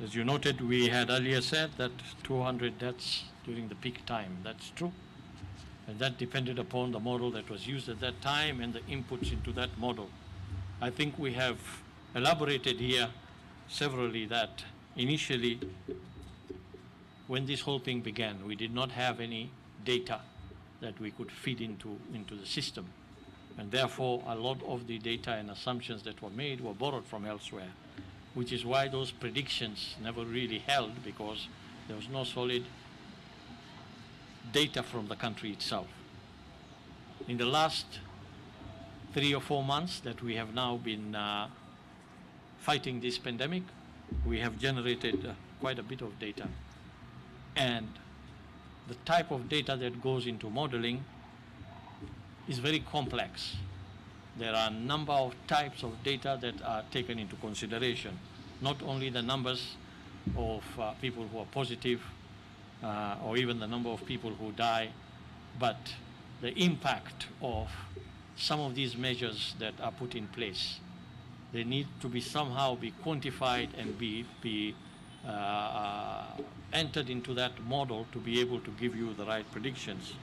As you noted, we had earlier said that 200 deaths during the peak time. That's true. And that depended upon the model that was used at that time and the inputs into that model. I think we have elaborated here severally that initially, when this whole thing began, we did not have any data that we could feed into the system. And therefore, a lot of the data and assumptions that were made were borrowed from elsewhere, which is why those predictions never really held, because there was no solid data from the country itself. In the last 3 or 4 months that we have now been fighting this pandemic, we have generated quite a bit of data. And the type of data that goes into modeling is very complex. There are a number of types of data that are taken into consideration, not only the numbers of people who are positive or even the number of people who die, but the impact of some of these measures that are put in place. They need to be somehow be quantified and be entered into that model to be able to give you the right predictions.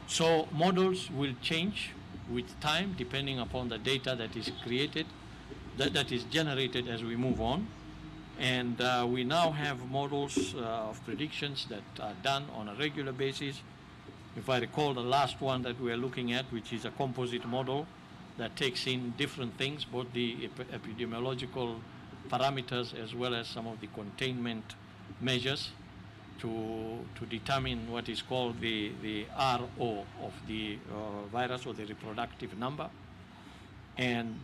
So models will change with time depending upon the data that is created, that is generated as we move on. And we now have models of predictions that are done on a regular basis. If I recall the last one that we are looking at, which is a composite model that takes in different things, both the epidemiological parameters as well as some of the containment measures to determine what is called the RO of the virus, or the reproductive number. And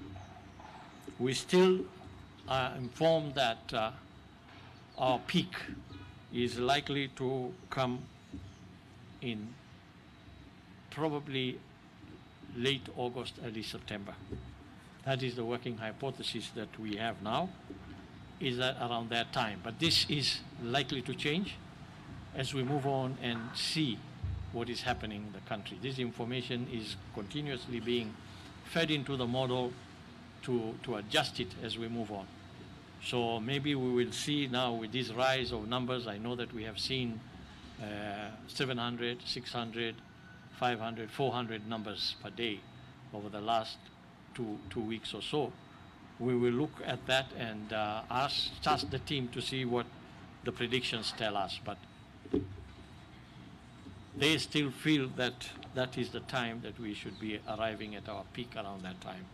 we still are informed that our peak is likely to come in probably late August, early September. That is the working hypothesis that we have now, is that around that time. But this is likely to change as we move on and see what is happening in the country. This information is continuously being fed into the model to adjust it as we move on. So maybe we will see now with this rise of numbers. I know that we have seen 700, 600, 500, 400 numbers per day over the last two weeks or so. We will look at that and task the team to see what the predictions tell us. But they still feel that that is the time that we should be arriving at our peak around that time.